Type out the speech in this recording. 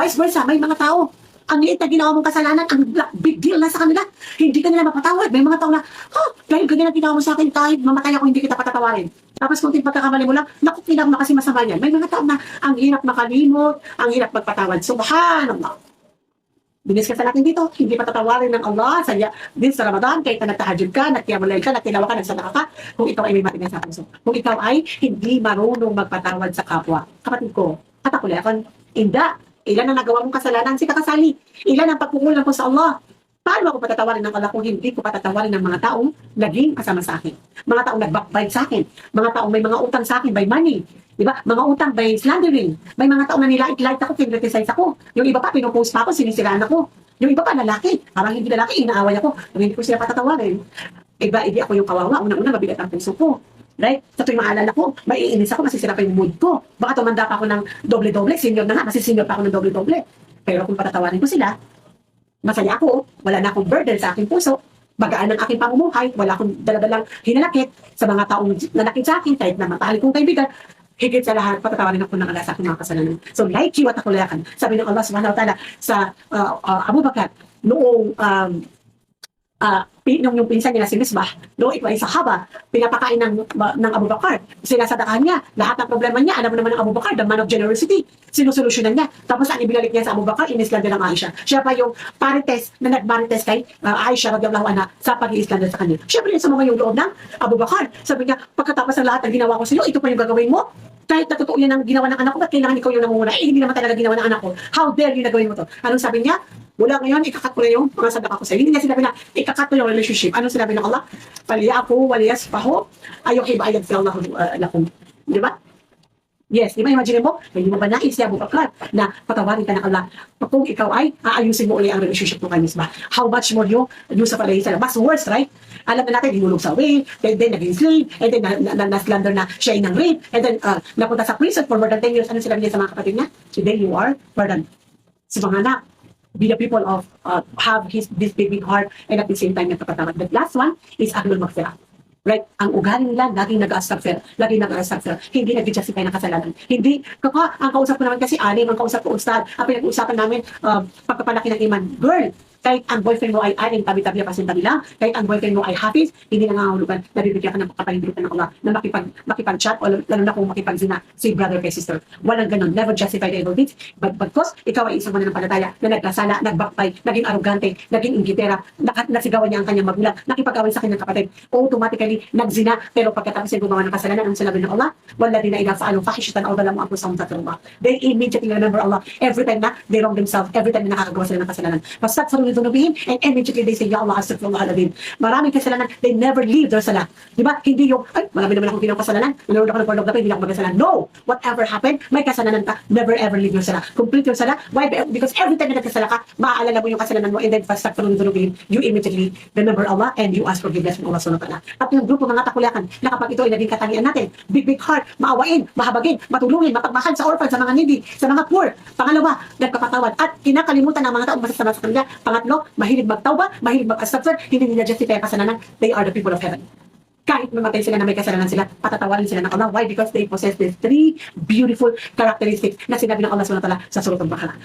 Vice versa, may mga tao, ang liit na ginawa mong kasalanan, ang big deal na sa kanila. Hindi ka nila mapatawad. May mga tao na, dahil ganyan ang ginawa mo sa akin, kahit mamatay ako, hindi kita patatawarin. Tapos kung pagkakamali mo lang, naku, tinawag na kasi masama yan. May mga tao na ang hirap makalimot, ang hirap magpatawad. Subhanallah. Binis ka sa natin dito, hindi patatawarin ng Allah sa din sa Ramadan, kahit na nagtahajud ka, nagtiyamulay ka, nagtilawa ka, nagsadaka ka, kung ikaw ay may matigas sa puso. Kung ikaw ay hindi marunong magpatawad sa kapwa. Kapatid ko, at ako lekon, inda, ilan ang nagawa mong kasalanan, si kakasali. Ilan ang pagkukulang po sa Allah. Paano ako patatawarin ng Allah kung hindi ko patatawarin ng mga taong naging kasama sa akin? Mga taong nag-backbite sa akin. Mga taong may mga utang sa akin by money. Diba? Mga utang by slandering. May mga taong na nilait-light ako, kinriticize ako. Yung iba pa, pinupost pa ako, sinisiraan ako. Yung iba pa, lalaki. Parang hindi lalaki, inaaway ako. Pero hindi ko sila patatawarin. Iba, hindi ako yung kawawa. Unang-una, mabigat ang puso ko. Right? Sa tuwing maalala ko, maiinis ako, masisira pa yung mood ko. Baka tumanda pa ako ng doble-doble, senior na nga, masisenior pa ako ng doble-doble. Pero kung patatawarin ko sila, masaya ako, wala na akong burden sa aking puso, bagaan ng aking pamumuhay, wala akong daladalang hinanakit sa mga taong nanakit sa akin, kahit na matalik kong kaibigan, higit sa lahat, patatawarin ako ng Allah sa aking mga kasalanan. So, like you at ako layakan. Sabi ng Allah subhanahu wa ta'ala sa Abu Bakr, noong yung pinsan niya na si Misbah, no, ito ay sahaba, pinapakain ng Abu Bakr. Sinasadakahan niya, lahat ng problema niya, alam mo naman ng Abu Bakr, the man of generosity, sinusolusyonan niya. Tapos ang ibinalik niya sa Abu Bakr, inislanda ng Aisha. Siya pa yung marites na nagmarites kay Aisha radhiyallahu anha sa pag-iislanda sa kanya. Siyempre, sa mga yung loob ng Abu Bakr. Sabi niya, pagkatapos ng lahat ng ginawa ko sa iyo, ito pa yung gagawin mo? Kahit na totoo yan ang ginawa ng anak ko, ba't kailangan ikaw yung namumuna? Eh, hindi naman talaga ginawa ng anak ko. How dare you na gawin mo to? Anong sabi niya? Mula ngayon, ikakat ko na yung mga sadaka ko sa'yo. Hindi niya sinabi na ikakat mo yung relationship. Anong sinabi ng Allah? Paliyaku, waliyaspahu, ayuhib ayagfirallahu lakum. Di ba? Yes, di ba imagine mo? Hindi mo ba nais si Abu Bakr na patawarin ka ng Allah kung ikaw ay aayusin mo uli ang relationship mo kay Misbah? How much more Yusuf alayhi salam? Mas worse, right? Alam na natin, dinulog sa way, then naging slave, and then na-slander na siya ng rape, and then napunta sa prison for more than 10 years. Ano sinabi niya sa mga kapatid niya? Today you are pardon. Si mga anak, be the people of have this big heart and at the same time nagpapatawad. The last one is ahlul maghfirah. Right? Ang ugali nila, laging nag-astaghfir. Laging nag-astaghfir. Hindi nag-justify ng kasalanan. Hindi, ang kausap ko naman kasi anim, ang kausap ko ustad, ang pinag-uusapan namin, pagpapalaki ng iman. Girl, kahit ang boyfriend mo ay anim, tabi-tabi ang pasintabi lang, kahit ang boyfriend mo ay hafiz, hindi na nangangahulugan, nabibigyan ka ng kapahintulutan ng Allah na makipag-chat o lalo na kung makipag-zina si brother kay sister. Walang ganun. Never justify the evil deeds. But because ikaw ay isang mananampalataya na nagkasala, nagbakbay, naging arugante, naging inggitera, nasigawan niya ang kanyang magulang, nakipag-away sa kanyang kapatid, automatically nagzina, pero pagkatapos ay gumawa ng kasalanan, ang sinabi ng Allah, walladina idha fa'alu fahishatan aw dhalamu anfusahum dzakirullah. They immediately remember Allah every time na they wrong themselves, every time na nakakagawa sila ng kasalanan. Fastaghfiru li dhunubihim and immediately they say, Ya Allah, astaghfirullah al-azim. Maraming kasalanan, they never leave their salah. Di ba? Hindi yung, ay, marami naman akong ginawang kasalanan, nanonood ako ng pornography, hindi ako magkasalanan. No! Whatever happened, may kasalanan ka, never ever leave your salah. Complete your salah. Why? Because every time na nagkasala ka, maaalala mo yung kasalanan mo, and then fastaghfiru li dhunubihim, you immediately remember Allah and you ask forgiveness from Allah subhanahu wa ta'ala. At yung grupo mga takulakan, na kapag ito ay naging katangian natin, big heart, maawain, mahabagin, matulungin, mapagmahal sa orphan, sa mga needy, sa mga poor. Pangalawa, nagpapatawad at kinakalimutan ng mga taong masasama sa kanila. Pangatlo, mahilig magtawba, mahilig mag-astaghfir, hindi nila justify kasalanan, they are the people of heaven. Kahit mamatay sila na may kasalanan sila, patatawarin sila ng Allah. Why? Because they possess these three beautiful characteristics na sinabi ng Allah subhanahu wa ta'ala sa Surah Al-Baqarah.